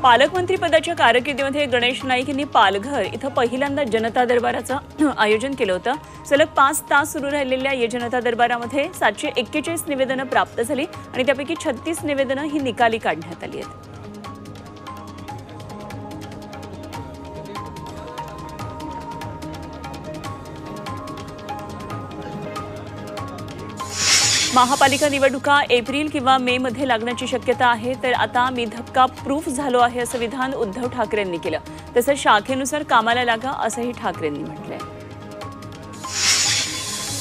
पालकमंत्री पदाच्या कारकिर्दीमध्ये गणेश नाईक यांनी पालघर इथं पहिल्यांदा जनता दरबाराचं आयोजन केलं होतं। सलग 5 तास सुरू राहिलेल्या या जनता दरबारामध्ये 741 निवेदनं प्राप्त झाली आणि त्यापैकी 36 निवेदनं ही निकाली काढण्यात आली आहेत। महापालिका निवडणुका एप्रिल किंवा मे मध्ये लागण्याची शक्यता आहे। तर आता मी धक्का प्रूफ झालो आहे असं विधान उद्धव ठाकरेंनी केलं। तसंच शाखेनुसार कामाला लागा असंही ठाकरेंनी म्हटलंय।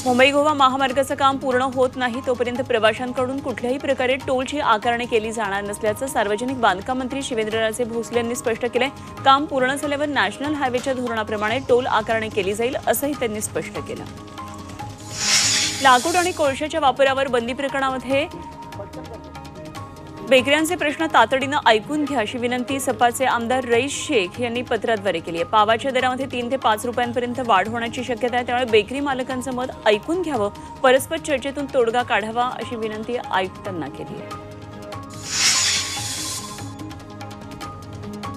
मुंबई गोवा महामार्गाचं काम पूर्ण होत नाही तोपर्यंत प्रवाशांकडून कुठल्याही प्रकारे टोलची आकारणी केली जाणार नसल्याचं सार्वजनिक बांधकाम मंत्री शिवेंद्रराजे भोसले यांनी स्पष्ट केलंय। काम पूर्ण झाल्यावर नॅशनल हायवेच्या धोरणाप्रमाणे टोल आकारणी केली जाईल असंही त्यांनी स्पष्ट केलं। लाकूड आणि कोळशाच्या वापरावर बंदी प्रकरणामध्ये बेकऱ्यांचे प्रश्न तातडीनं ऐकून घ्या अशी विनंती सपाचे आमदार रईस शेख यांनी पत्राद्वारे केली आहे। पावाच्या दरामध्ये 3 ते 5 रुपयांपर्यंत वाढ होण्याची शक्यता आहे, त्यामुळे बेकरी मालकांचं मत ऐकून घ्यावं, परस्पर चर्चेतून तोडगा काढावा अशी विनंती आयुक्तांना केली आहे।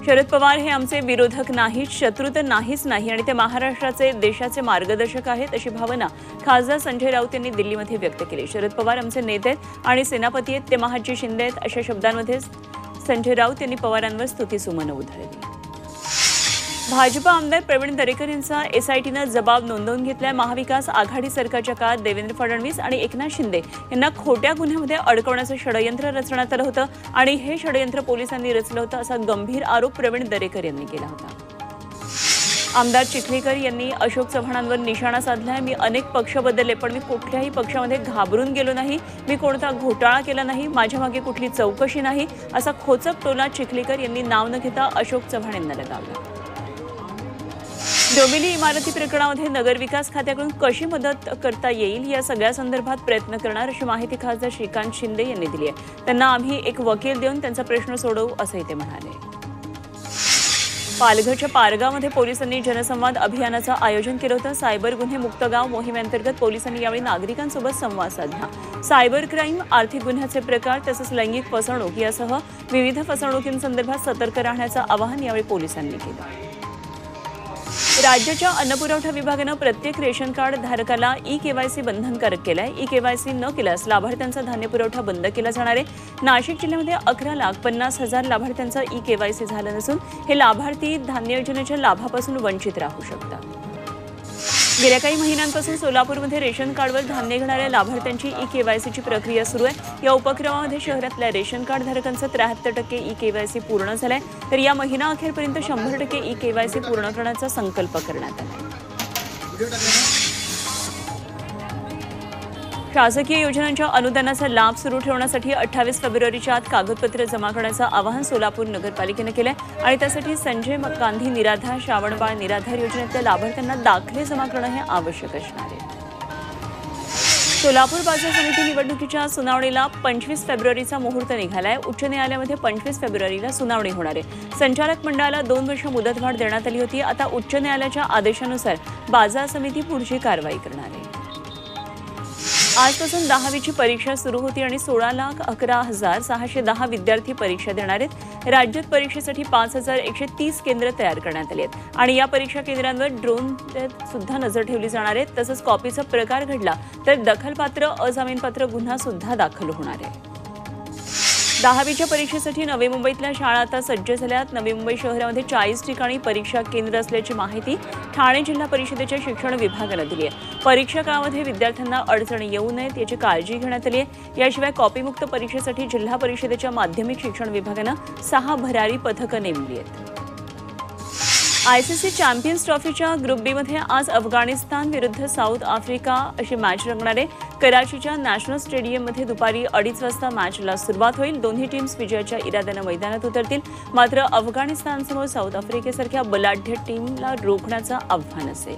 शरद पवार हे आमचे विरोधक नाहीत, शत्रू तर नाहीच नाही आणि ते महाराष्ट्राचे देशाचे मार्गदर्शक आहेत अशी भावना खासदार संजय राऊत यांनी दिल्लीमध्ये व्यक्त केली। शरद पवार आमचे नेते आहेत आणि सेनापती आहेत, ते महाजी शिंदे आहेत अशा शब्दांमध्ये संजय राऊत यांनी पवारांवर स्तुतिसुमनं उधळली। भाजपा आमदार प्रवीण दरेकर यांचा एसआयटीनं जबाब नोंदवून घेतलाय। महाविकास आघाडी सरकारच्या काळात देवेंद्र फडणवीस आणि एकनाथ शिंदे यांना खोट्या गुन्ह्यामध्ये अडकवण्याचं षडयंत्र रचण्यात आलं होतं आणि हे षडयंत्र पोलिसांनी रचलं होतं असा गंभीर आरोप प्रवीण दरेकर यांनी केला होता। आमदार चिखलीकर यांनी अशोक चव्हाणांवर निशाणा साधलाय। मी अनेक पक्ष बदलले पण मी कुठल्याही पक्षामध्ये घाबरून गेलो नाही, मी कोणता घोटाळा केला नाही, माझ्या मागे कुठली चौकशी नाही असा खोचक टोला चिखलीकर यांनी नाव न घेता अशोक चव्हाण यांना लगावला। डोंबिवली इमारती प्रकरणामध्ये नगरविकास खात्याकडून कशी मदत करता येईल या सगळ्या संदर्भात प्रयत्न करणार अशी माहिती खासदार श्रीकांत शिंदे यांनी दिली आहे। त्यांना आम्ही एक वकील देऊन त्यांचा प्रश्न सोडवू असंही ते म्हणाले। पालघरच्या पारगावमध्ये पोलिसांनी जनसंवाद अभियानाचं आयोजन केलं होतं। सायबर गुन्हे मुक्त गाव मोहिमेअंतर्गत पोलिसांनी यावेळी नागरिकांसोबत संवाद साधला। सायबर क्राईम, आर्थिक गुन्ह्याचे प्रकार तसंच लैंगिक फसवणूक यासह विविध फसवणुकींसंदर्भात सतर्क राहण्याचं आवाहन यावेळी पोलिसांनी केलं। राज्याच्या अन्नपुरवठा विभागानं प्रत्येक रेशन कार्ड धारकाला ई-केवायसी बंधनकारक केलाय। ई-केवायसी न केल्यास लाभार्थ्यांचा धान्य पुरवठा बंद केला जाणार आहे। नाशिक जिल्ह्यामध्ये 11,50,000 लाभार्थ्यांचा ई-केवायसी झालं नसून हे लाभार्थी धान्य योजनेच्या लाभापासून वंचित राहू शकतात। गेल्या काही महिन्यांपासून सोलापूरमध्ये रेशन कार्डवर धान्य घेणाऱ्या लाभार्थ्यांची ई-केवायसीची प्रक्रिया सुरू आहे। या उपक्रमामध्ये शहरातल्या रेशन कार्ड धारकांचं 73% ई-केवायसी पूर्ण झालंय, तर या महिना अखेरपर्यंत 100% ई-केवायसी पूर्ण करण्याचा संकल्प करण्यात आला। शासकीय योजनांच्या अनुदानाचा लाभ सुरू ठेवण्यासाठी 28 फेब्रुवारीच्या आत कागदपत्रे जमा करण्याचं आवाहन सोलापूर नगरपालिकेनं केलंय आणि त्यासाठी संजय गांधी निराधार, श्रावणबाळ निराधार योजनेतल्या लाभार्थ्यांना दाखले जमा करणं हे आवश्यक असणार आहे। सोलापूर बाजार समिती निवडणुकीच्या सुनावणीला 25 फेब्रुवारीचा मुहूर्त निघालाय। उच्च न्यायालयामध्ये 25 फेब्रुवारीला सुनावणी होणार आहे। संचालक मंडळाला 2 वर्ष मुदतवाढ देण्यात आली होती। आता उच्च न्यायालयाच्या आदेशानुसार बाजार समिती पुढची कारवाई करणार आहे। आजपासून 10वीची परीक्षा सुरू होती आणि 16,11,610 विद्यार्थी परीक्षा देणार आहेत। राज्यात परीक्षेसाठी 5,130 केंद्र तयार करण्यात आली आहेत आणि या परीक्षा केंद्रांवर ड्रोन सुद्धा नजर ठेवली जाणार आहे। तसंच कॉपीचा प्रकार घडला तर दखलपात्र अजामीनपात्र गुन्हा सुद्धा दाखल होणार आहे। 10वीच्या परीक्षेसाठी नवी मुंबईतल्या शाळा आता सज्ज झाल्यात। नवी मुंबई शहरामध्ये 40 ठिकाणी परीक्षा केंद्र असल्याची माहिती ठाणे जिल्हा परिषदेच्या शिक्षण विभागानं दिली आहे। परीक्षा काळामध्ये विद्यार्थ्यांना अडचणी येऊ नयेत याची काळजी घेण्यात आली आहे। याशिवाय कॉपीमुक्त परीक्षेसाठी जिल्हा परिषदेच्या माध्यमिक शिक्षण विभागानं 6 भरारी पथकं नेमली आहेत। आयसीसी चॅम्पियन्स ट्रॉफीच्या ग्रुप बी मध्ये आज अफगाणिस्तान विरुद्ध साऊथ आफ्रिका अशी मॅच रंगणार आहे। कराचीच्या नॅशनल स्टेडियममध्ये दुपारी 2:30 वाजता मॅचला सुरुवात होईल। दोन्ही टीम्स विजयाच्या इराद्यानं मैदानात उतरतील, मात्र अफगाणिस्तानसमोर साऊथ आफ्रिकेसारख्या बलाढ्य टीमला रोखण्याचं आव्हान असेल।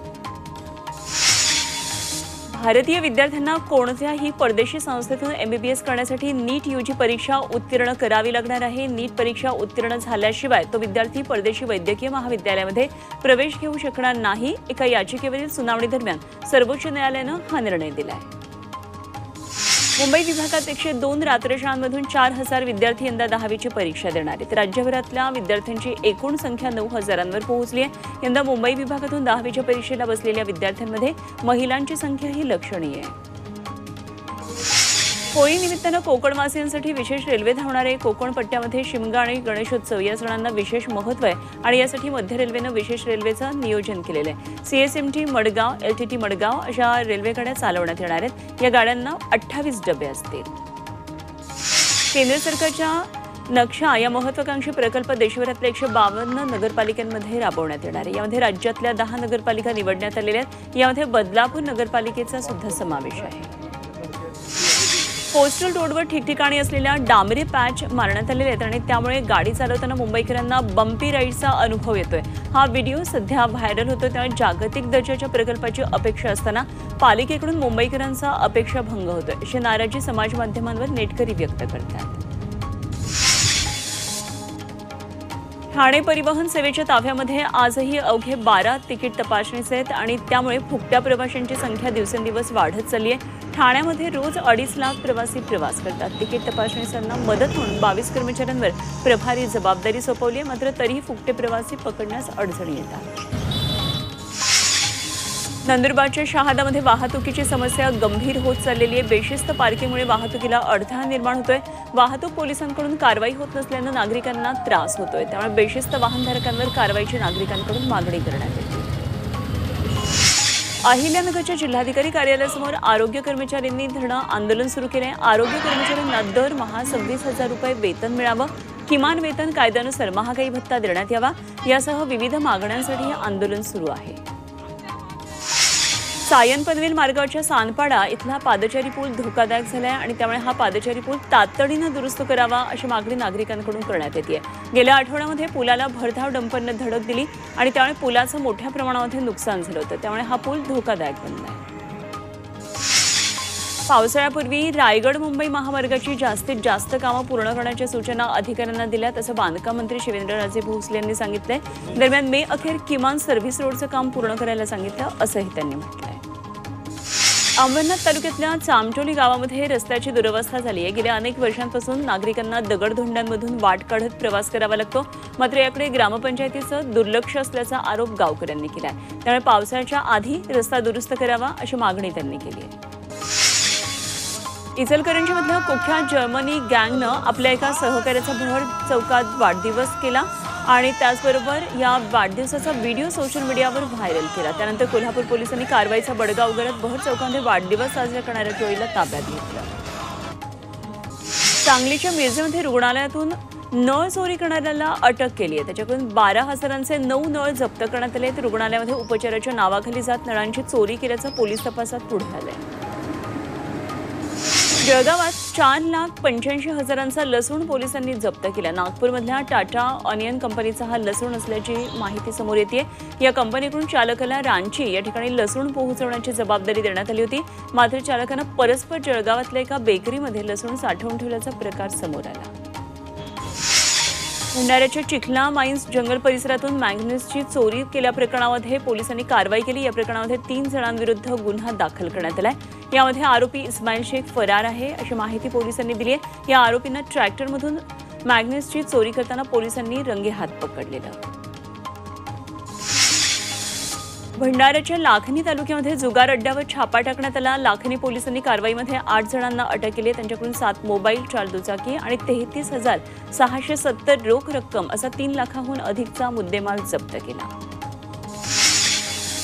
भारतीय विद्यार्थ्यांना कोणत्याही परदेशी संस्थेतून एमबीबीएस करण्यासाठी नीट यूजी परीक्षा उत्तीर्ण करावी लागणार आहे। नीट परीक्षा उत्तीर्ण झाल्याशिवाय तो विद्यार्थी परदेशी वैद्यकीय महाविद्यालयामध्ये प्रवेश घेऊ शकणार नाही। एका याचिकेवरील सुनावणी दरम्यान सर्वोच्च न्यायालयानं हा निर्णय दिला आहे। मुंबई विभागात 102 रात्रशाळांमधून 4,000 विद्यार्थी यंदा 10वीची परीक्षा देणार आहेत। राज्यभरातल्या विद्यार्थ्यांची एकूण संख्या 9,000वर पोहोचली आहे। यंदा मुंबई विभागातून 10वीच्या परीक्षेला बसलेल्या विद्यार्थ्यांमध्ये महिलांची संख्याही लक्षणीय आहे। होळी निमित्तानं कोकणवासियांसाठी विशेष रेल्वे धावणार आहे। कोकण पट्ट्यामध्ये शिमगा आणि गणेशोत्सव या सणांना विशेष महत्त्व आहे आणि यासाठी मध्य रेल्वेनं विशेष रेल्वेचं नियोजन केलेलं आहे। CSMT मडगाव, LTT मडगाव अशा रेल्वे गाड्या चालवण्यात येणार आहेत। या गाड्यांना 28 डबे असतील। केंद्र सरकारच्या नक्षा या महत्त्वाकांक्षी प्रकल्प देशभरातल्या 152 नगरपालिकांमध्ये राबवण्यात येणार आहे। यामध्ये राज्यातल्या 10 नगरपालिका निवडण्यात आलेल्या आहेत। यामध्ये बदलापूर नगरपालिकेचा सुद्धा समावेश आहे। कोस्टल रोडवर ठिकठिकाणी असलेल्या डांबरी पॅच मारण्यात आलेले आहेत आणि त्यामुळे गाडी चालवताना मुंबईकरांना बम्पी राईडचा अनुभव येतोय। हा व्हिडिओ सध्या व्हायरल होतोय, त्यामुळे जागतिक दर्जाच्या प्रकल्पाची अपेक्षा असताना पालिकेकडून मुंबईकरांचा अपेक्षा भंग होतोय अशी नाराजी समाज माध्यमांवर नेटकरी व्यक्त करतात। ठाणे परिवहन सेवेच्या ताफ्यामध्ये आजही अवघे 12 तिकीट तपासणीचे आहेत आणि त्यामुळे फुकट्या प्रवाशांची संख्या दिवसेंदिवस वाढत चालली आहे। ठाण्यामध्ये रोज 2.5 लाख प्रवासी प्रवास करतात। तिकीट तपासणीसांना मदत म्हणून 22 कर्मचाऱ्यांवर प्रभारी जबाबदारी सोपवली आहे, मात्र तरीही फुकटे प्रवासी पकडण्यास अडचणी येतात। नंदुरबारच्या शहादामध्ये वाहतुकीची समस्या गंभीर होत चाललेली आहे। बेशिस्त पार्किंगमुळे वाहतुकीला अडथळा निर्माण होतोय। वाहतूक पोलिसांकडून कारवाई होत नसल्यानं नागरिकांना त्रास होतोय, त्यामुळे बेशिस्त वाहनधारकांवर कारवाईची नागरिकांकडून मागणी करण्यात येते। अहिल्यानगरच्या जिल्हाधिकारी कार्यालयासमोर आरोग्य कर्मचाऱ्यांनी धरणं आंदोलन सुरू केले आहे। आरोग्य कर्मचाऱ्यांना दरमहा 26,000 रुपये वेतन मिळावं, किमान वेतन कायद्यानुसार महागाई भत्ता देण्यात यावा यासह विविध मागण्यांसाठी हे आंदोलन सुरू आहे। सायन पनवेल मार्गावरच्या सानपाडा इथला पादचारी पूल धोकादायक झाला आहे आणि त्यामुळे हा पादचारी पूल तातडीनं दुरुस्त करावा अशी मागणी नागरिकांकडून करण्यात येते। गेल्या आठवड्यामध्ये पुलाला भरधाव डंपरनं धडक दिली आणि त्यामुळे पुलाचं मोठ्या प्रमाणामध्ये नुकसान झालं होतं, त्यामुळे हा पूल धोकादायक बनला आहे। पावसाळ्यापूर्वी रायगड मुंबई महामार्गाची जास्तीत जास्त कामं पूर्ण करण्याच्या सूचना अधिकाऱ्यांना दिल्यात असं बांधकाम मंत्री शिवेंद्रराजे भोसले यांनी सांगितलंय। दरम्यान मे अखेर किमान सर्व्हिस रोडचं काम पूर्ण करायला सांगितलं असंही त्यांनी म्हटलंय। अंबरनाथ तालुक्यातल्या चामटोली गावामध्ये रस्त्याची दुरवस्था झाली आहे। गेल्या अनेक वर्षांपासून नागरिकांना दगडधोंड्यांमधून वाट काढत प्रवास करावा लागतो, मात्र याकडे ग्रामपंचायतीचं दुर्लक्ष असल्याचा आरोप गावकऱ्यांनी केलाय। त्यामुळे पावसाळ्याच्या आधी रस्ता दुरुस्त करावा अशी मागणी त्यांनी केली आहे। इचलकरंजीमधल्या कुख्यात जर्मनी गँगनं आपल्या एका सहकार्याचा भर चौकात वाढदिवस केला आणि त्याचबरोबर या वाढदिवसाचा व्हिडिओ सोशल मीडियावर व्हायरल केला। त्यानंतर कोल्हापूर पोलिसांनी कारवाईचा बडगा उगारत भर चौकामध्ये वाढदिवस साजरा करणाऱ्या टोळीला ताब्यात घेतलं। सांगलीच्या मिरजेमध्ये रुग्णालयातून नळ चोरी करणाऱ्याला अटक केली आहे। त्याच्याकडून 12,000चे 9 नळ जप्त करण्यात आले आहेत। रुग्णालयामध्ये उपचाराच्या नावाखाली जात नळांची चोरी केल्याचं पोलीस तपासात पुढे आलंय। जळगावात 4,85,000चा लसूण पोलिसांनी जप्त केला। नागपूरमधल्या टाटा ऑनियन कंपनीचा हा लसूण असल्याची माहिती समोर येते। या कंपनीकडून चालकाला रांची या ठिकाणी लसूण पोहोचवण्याची जबाबदारी देण्यात आली होती, मात्र चालकानं परस्पर जळगावातल्या एका बेकरीमध्ये लसूण साठवून ठेवल्याचा प्रकार समोर आला। भंडाऱ्याच्या चिखला माईन्स जंगल परिसरातून मॅग्नेसची चोरी केल्याप्रकरणामध्ये पोलिसांनी कारवाई केली। या प्रकरणामध्ये 3 जणांविरुद्ध गुन्हा दाखल करण्यात आलाय। यामध्ये आरोपी इस्माईल शेख फरार आहे अशी माहिती पोलिसांनी दिली आहे। या आरोपींना ट्रॅक्टरमधून मॅग्नेसची चोरी करताना पोलिसांनी रंगेहात पकडलेलं। भंडाऱ्याच्या लाखनी तालुक्यामध्ये जुगार अड्ड्यावर छापा टाकण्यात आला। लाखनी पोलिसांनी कारवाईमध्ये 8 जणांना अटक केली। त्यांच्याकडून 7 मोबाईल, 4 दुचाकी आणि 33,670 रोख रक्कम असा 3 लाखाहून अधिकचा मुद्देमाल जप्त केला।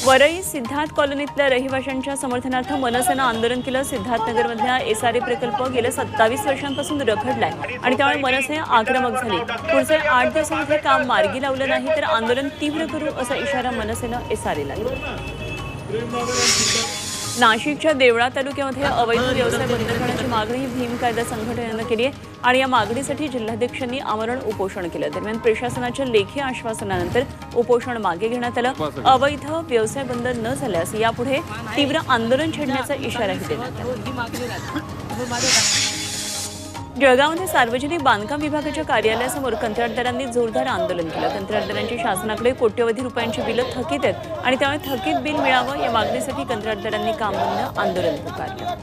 वरई सिद्धार्थ कॉलनीतल्या रहिवाशांच्या समर्थनार्थ मनसेनं आंदोलन केलं। सिद्धार्थनगरमधल्या SRA प्रकल्प गेल्या 27 वर्षांपासून रखडलाय आणि त्यामुळे मनसे आक्रमक झाली। पुढच्या 8 दिवसांमध्ये काम मार्गी लावलं नाही तर आंदोलन तीव्र करू असा इशारा मनसेनं SRAला दिला। नाशिकच्या देवळा तालुक्यामध्ये अवैध व्यवसाय बंद करण्याची मागणी भीम कायदा संघटनेनं केली आहे आणि या मागणीसाठी जिल्हाध्यक्षांनी आमरण उपोषण केलं। दरम्यान प्रशासनाच्या लेखी आश्वासनानंतर उपोषण मागे घेण्यात आलं। अवैध व्यवसाय बंद न झाल्यास यापुढे तीव्र आंदोलन छेडण्याचा इशाराही देण्यात आला। जळगावमध्ये सार्वजनिक बांधकाम विभागाच्या कार्यालयासमोर कंत्राटदारांनी जोरदार आंदोलन केलं। कंत्राटदारांची शासनाकडे कोट्यवधी रुपयांची बिलं थकीत आहेत आणि त्यामुळे थकीत बिल मिळावं या मागणीसाठी कंत्राटदारांनी काम बंद आंदोलन पुकारलं।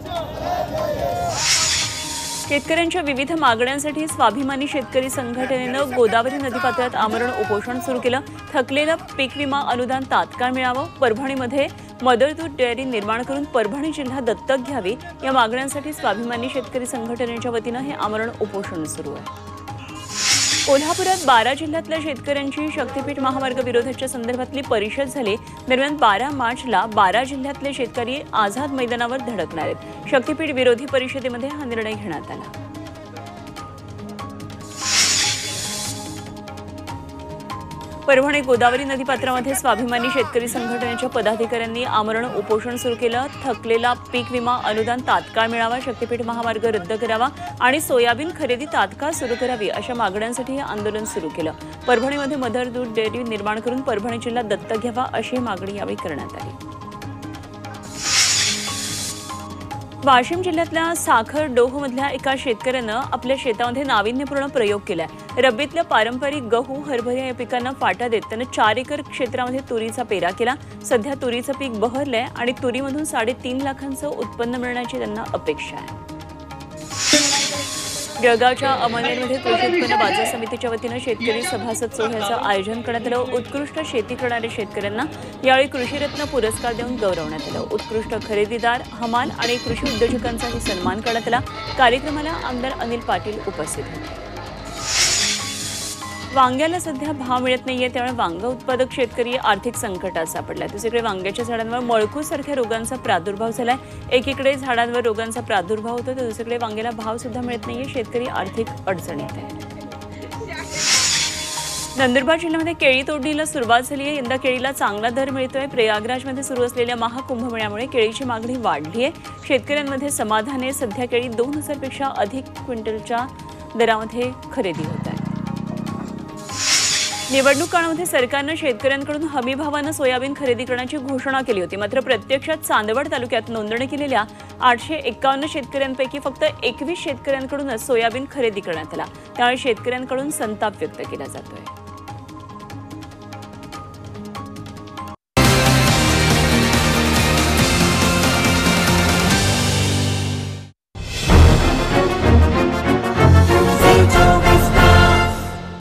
शेतकऱ्यांच्या विविध मागण्यांसाठी स्वाभिमानी शेतकरी संघटनेनं गोदावरी नदीपात्रात आमरण उपोषण सुरू केलं। थकलेलं पीक विमा अनुदान तात्काळ मिळावं, परभणीमध्ये मदर दूध डेअरी निर्माण करून परभणी जिल्हा दत्तक घ्यावी या मागण्यांसाठी स्वाभिमानी शेतकरी संघटनेच्या वतीनं हे आमरण उपोषण सुरू आहे। कोल्हापुरात 12 जिल्ह्यातल्या शेतकऱ्यांची शक्तीपीठ महामार्ग विरोधाच्या संदर्भातली परिषद झाली। दरम्यान 12 मार्चला 12 जिल्ह्यातले शेतकरी आझाद मैदानावर धडकणार आहेत। शक्तीपीठ विरोधी परिषदेमध्ये हा निर्णय घेण्यात आला। परभणी गोदावरी नदीपात्रामध्ये स्वाभिमानी शेतकरी संघटनेच्या पदाधिकाऱ्यांनी आमरण उपोषण सुरू केलं। थकलेला पीक विमा अनुदान तात्काळ मिळावा, शक्तीपीठ महामार्ग रद्द करावा आणि सोयाबीन खरेदी तात्काळ सुरू करावी अशा मागण्यांसाठी हे आंदोलन सुरू केलं। परभणीमध्ये मदर दूध डेअरी निर्माण करून परभणी जिल्हा दत्तक घ्यावा अशी मागणी यावेळी करण्यात आली। वाशिम जिल्ह्यातल्या साखर डोहमधल्या एका शेतकऱ्यानं आपल्या शेतामध्ये नाविन्यपूर्ण प्रयोग केलाय। रब्बीतल्या पारंपरिक गहू, हरभरा या पिकांना फाटा देत त्यानं 4 एकर क्षेत्रामध्ये तुरीचा पेरा केला। सध्या तुरीचं पीक बहरलंय आणि तुरीमधून 3.5 लाखांचं उत्पन्न मिळण्याची त्यांना अपेक्षा आहे। जळगावच्या अमळनेरमध्ये कृषी उत्पन्न बाजार समितीच्या वतीनं शेतकरी सभासद सोहळ्याचं आयोजन करण्यात आलं। उत्कृष्ट शेती करणाऱ्या शेतकऱ्यांना यावेळी कृषीरत्न पुरस्कार देऊन गौरवण्यात आलं। उत्कृष्ट खरेदीदार, हमाल आणि कृषी उद्योजकांचाही सन्मान करण्यात आला। कार्यक्रमाला आमदार अनिल पाटील उपस्थित होते। वांग्याला सध्या भाव मिळत नाहीये, त्यामुळे वांग उत्पादक शेतकरी आर्थिक संकटात सापडलाय। दुसरीकडे वांग्याच्या झाडांवर मळकूसारख्या रोगांचा प्रादुर्भाव झालाय। एकीकडे झाडांवर रोगांचा प्रादुर्भाव होतो तर दुसरीकडे वांग्याला भाव सुद्धा मिळत नाहीये, शेतकरी आर्थिक अडचणीत आहे। नंदुरबार जिल्ह्यामध्ये केळी तोडणीला सुरुवात झाली आहे। यंदा केळीला चांगला दर मिळतोय। प्रयागराजमध्ये सुरू असलेल्या महाकुंभमेळ्यामुळे केळीची मागणी वाढली आहे। शेतकऱ्यांमध्ये समाधान आहे। सध्या केळी 2000 पेक्षा अधिक क्विंटलच्या दरामध्ये खरेदी होत आहे। निवडणूक काळामध्ये सरकारनं शेतकऱ्यांकडून हमीभावानं सोयाबीन खरेदी करण्याची घोषणा केली होती, मात्र प्रत्यक्षात चांदवड तालुक्यात नोंदणी केलेल्या 851 शेतकऱ्यांपैकी फक्त 21 शेतकऱ्यांकडूनच सोयाबीन खरेदी करण्यात आला। त्यामुळे शेतकऱ्यांकडून संताप व्यक्त केला जातोय।